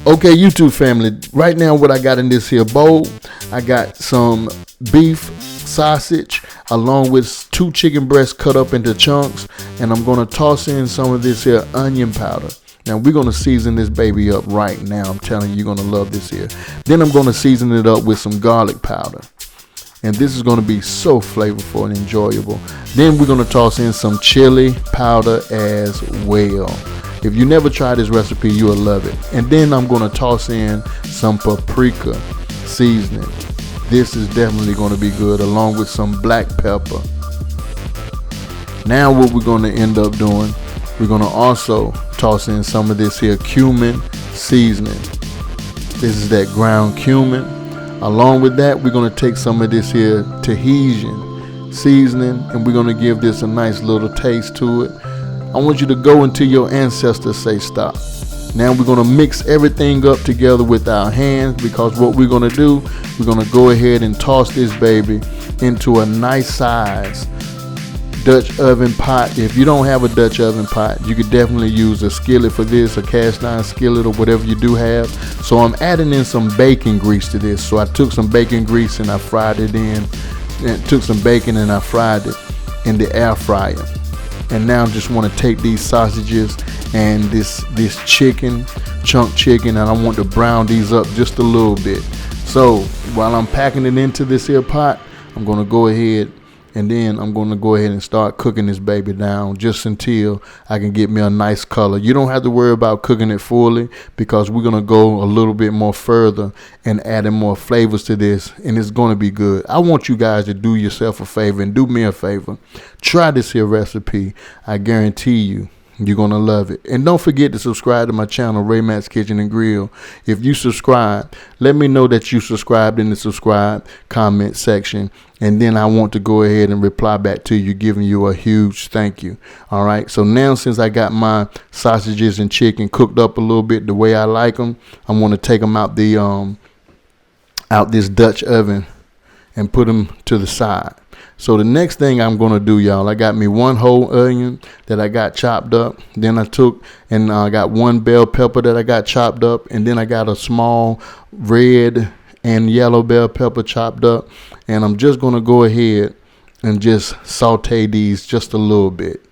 Okay, YouTube family, right now what I got in this here bowl, I got some beef sausage along with 2 chicken breasts cut up into chunks, and I'm going to toss in some of this here onion powder. Now we're going to season this baby up right now. I'm telling you, you're going to love this here. Then I'm going to season it up with some garlic powder. And this is going to be so flavorful and enjoyable. Then we're going to toss in some chili powder as well. If you never tried this recipe, you will love it. And then I'm going to toss in some paprika seasoning. This is definitely going to be good, along with some black pepper. Now what we're going to end up doing, we're going to also toss in some of this here cumin seasoning. This is that ground cumin. Along with that, we're going to take some of this here Tahitian seasoning, and we're going to give this a nice little taste to it. I want you to go until your ancestors say stop. Now we're going to mix everything up together with our hands, because what we're going to do, we're going to go ahead and toss this baby into a nice size Dutch oven pot. If you don't have a Dutch oven pot, you could definitely use a skillet for this, a cast iron skillet or whatever you do have. So I'm adding in some bacon grease to this. So I took some bacon grease and I fried it in, and took some bacon and I fried it in the air fryer. And now I just want to take these sausages and this chicken, chunk chicken, and I want to brown these up just a little bit. So while I'm packing it into this here pot, I'm going to go ahead and start cooking this baby down just until I can get me a nice color. You don't have to worry about cooking it fully, because we're going to go a little bit more further and adding more flavors to this, and it's going to be good. I want you guys to do yourself a favor and do me a favor. Try this here recipe. I guarantee you, you're going to love it. And don't forget to subscribe to my channel, Ray Matt's Kitchen and Grill. If you subscribe, let me know that you subscribed in the subscribe comment section. And then I want to go ahead and reply back to you, giving you a huge thank you. All right. So now, since I got my sausages and chicken cooked up a little bit the way I like them, I'm going to take them out this Dutch oven and put them to the side. So the next thing I'm going to do, y'all, I got me 1 whole onion that I got chopped up. Then I took and I got 1 bell pepper that I got chopped up. And then I got a small red and yellow bell pepper chopped up. And I'm just going to go ahead and just saute these just a little bit.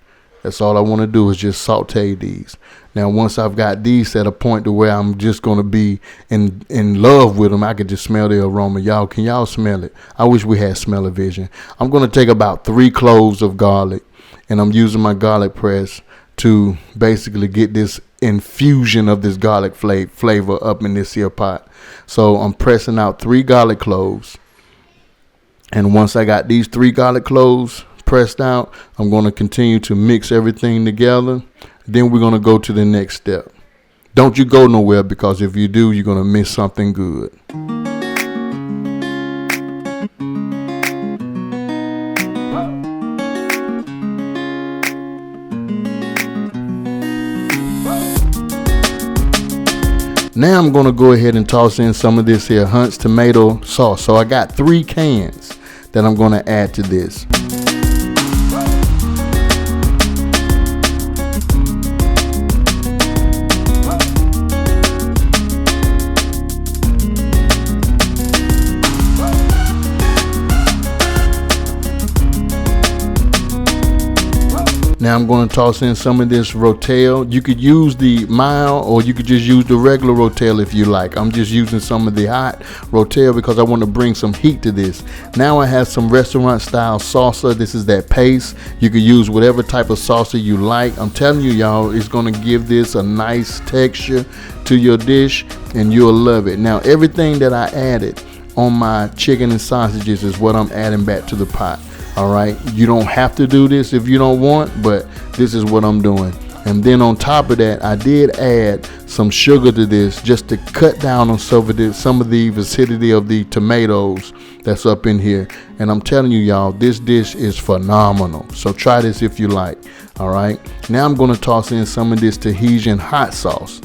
That's all I want to do, is just saute these. Now, once I've got these at a point to where I'm just going to be in love with them, I can just smell the aroma. Y'all, can y'all smell it? I wish we had smell-o-vision. I'm going to take about 3 cloves of garlic, and I'm using my garlic press to basically get this infusion of this garlic flavor up in this here pot. So I'm pressing out 3 garlic cloves. And once I got these 3 garlic cloves pressed out, I'm going to continue to mix everything together. Then we're going to go to the next step. Don't you go nowhere, because if you do, you're going to miss something good. Now I'm going to go ahead and toss in some of this here Hunt's tomato sauce. So I got 3 cans that I'm going to add to this. Now I'm going to toss in some of this rotel. You could use the mild, or you could just use the regular rotel if you like. I'm just using some of the hot rotel because I want to bring some heat to this. Now I have some restaurant style salsa. This is that paste. You could use whatever type of salsa you like. I'm telling you, y'all, it's going to give this a nice texture to your dish, and you'll love it. Now, everything that I added on my chicken and sausages is what I'm adding back to the pot. All right, you don't have to do this if you don't want, but this is what I'm doing. And then on top of that, I did add some sugar to this just to cut down on some of the acidity of the tomatoes that's up in here. And I'm telling you, y'all, this dish is phenomenal. So try this if you like. All right, now I'm going to toss in some of this Tahitian hot sauce.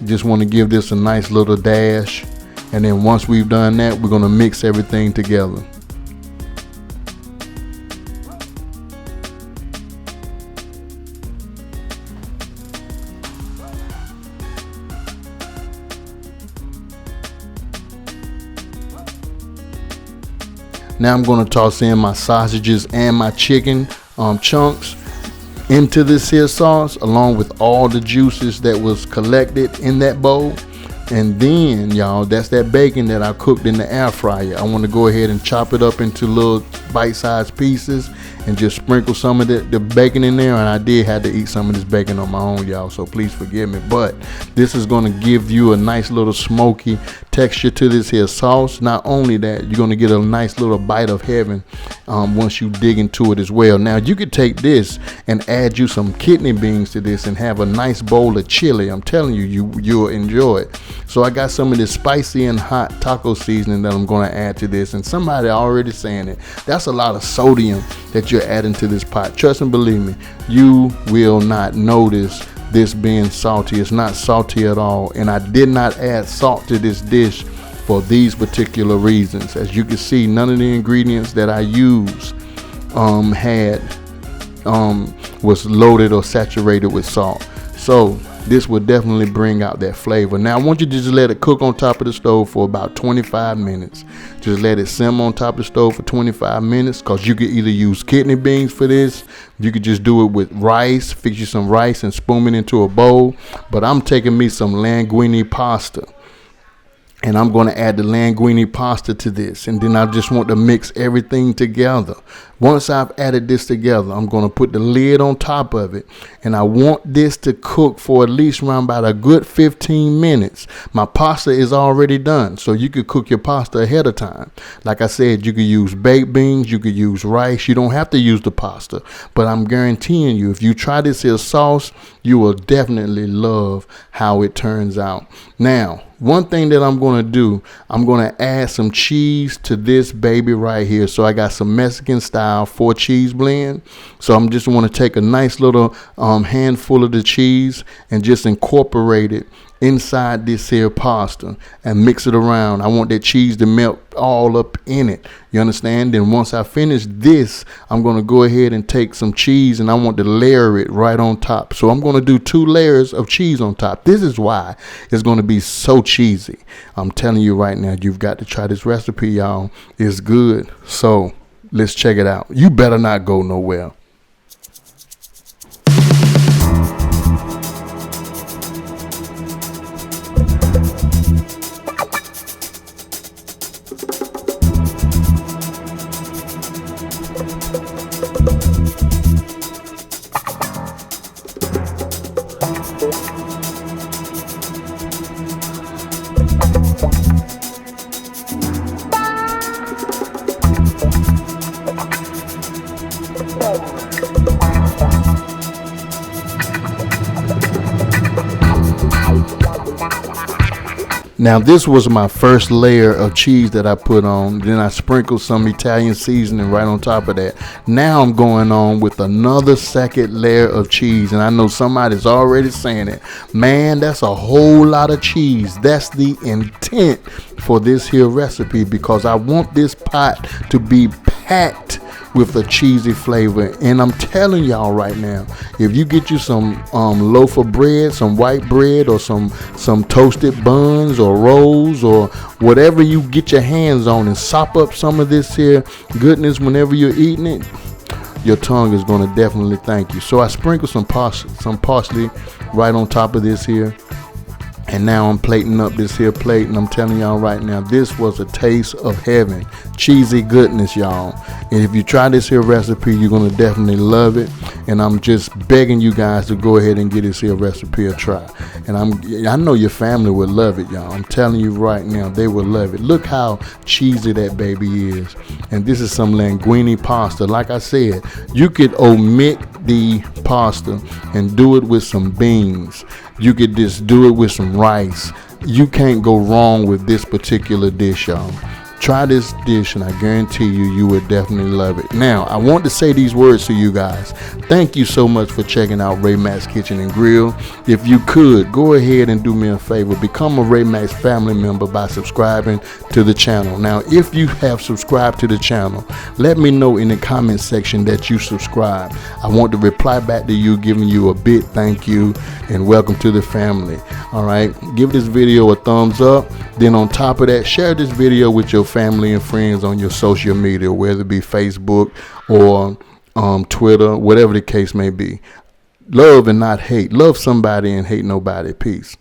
Just want to give this a nice little dash. And then once we've done that, we're going to mix everything together. Now I'm going to toss in my sausages and my chicken chunks into this here sauce, along with all the juices that was collected in that bowl. And then, y'all, that's that bacon that I cooked in the air fryer. I want to go ahead and chop it up into little bite-sized pieces and just sprinkle some of the bacon in there. And I did have to eat some of this bacon on my own, y'all, so please forgive me. But this is going to give you a nice little smoky texture to this here sauce. Not only that, you're going to get a nice little bite of heaven once you dig into it as well. Now, you could take this and add you some kidney beans to this and have a nice bowl of chili. I'm telling you, you'll enjoy it. So I got some of this spicy and hot taco seasoning that I'm going to add to this. And somebody already saying it, that's a lot of sodium that you're adding to this pot. Trust and believe me, you will not notice this being salty. It's not salty at all. And I did not add salt to this dish for these particular reasons. As you can see, none of the ingredients that I used was loaded or saturated with salt. So this will definitely bring out that flavor. Now I want you to just let it cook on top of the stove for about 25 minutes. Just let it simmer on top of the stove for 25 minutes, because you could either use kidney beans for this. You could just do it with rice, fix you some rice and spoon it into a bowl. But I'm taking me some linguine pasta, and I'm going to add the linguine pasta to this. And then I just want to mix everything together. Once I've added this together, I'm going to put the lid on top of it. And I want this to cook for at least around about a good 15 minutes. My pasta is already done, so you could cook your pasta ahead of time. Like I said, you could use baked beans, you could use rice. You don't have to use the pasta. But I'm guaranteeing you, if you try this here sauce, you will definitely love how it turns out. Now, one thing that I'm going to do, I'm going to add some cheese to this baby right here. So I got some Mexican style 4 cheese blend. So I'm just want to take a nice little handful of the cheese and just incorporate it inside this here pasta and mix it around. I want that cheese to melt all up in it. You understand? Then once I finish this, I'm going to go ahead and take some cheese and I want to layer it right on top. So I'm going to do 2 layers of cheese on top. This is why it's going to be so cheesy. I'm telling you right now, you've got to try this recipe, y'all. It's good. So let's check it out. You better not go nowhere. Now this was my first layer of cheese that I put on. Then I sprinkled some Italian seasoning right on top of that. Now I'm going on with another second layer of cheese. And I know somebody's already saying it. Man, that's a whole lot of cheese. That's the intent for this here recipe, because I want this pot to be packed with a cheesy flavor. And I'm telling y'all right now, if you get you some loaf of bread, some white bread, or some toasted buns or rolls or whatever you get your hands on, and sop up some of this here goodness whenever you're eating it, your tongue is going to definitely thank you. So I sprinkled some parsley right on top of this here. And now I'm plating up this here plate, and I'm telling y'all right now, this was a taste of heaven. Cheesy goodness, y'all. And if you try this here recipe, you're going to definitely love it. And I'm just begging you guys to go ahead and give this here recipe a try. And I know your family would love it, y'all. I'm telling you right now, they will love it. Look how cheesy that baby is. And this is some linguine pasta. Like I said, you could omit the pasta and do it with some beans. You could just do it with some rice. You can't go wrong with this particular dish, y'all. Try this dish and I guarantee you would definitely love it. Now, I want to say these words to you guys. Thank you so much for checking out Ray Mack's Kitchen and Grill. If you could, go ahead and do me a favor. Become a Ray Mack's family member by subscribing to the channel. Now, if you have subscribed to the channel, let me know in the comment section that you subscribe. I want to reply back to you, giving you a big thank you and welcome to the family. All right, give this video a thumbs up. Then on top of that, share this video with your family and friends on your social media, whether it be Facebook or Twitter, whatever the case may be. Love and not hate. Love somebody and hate nobody. Peace.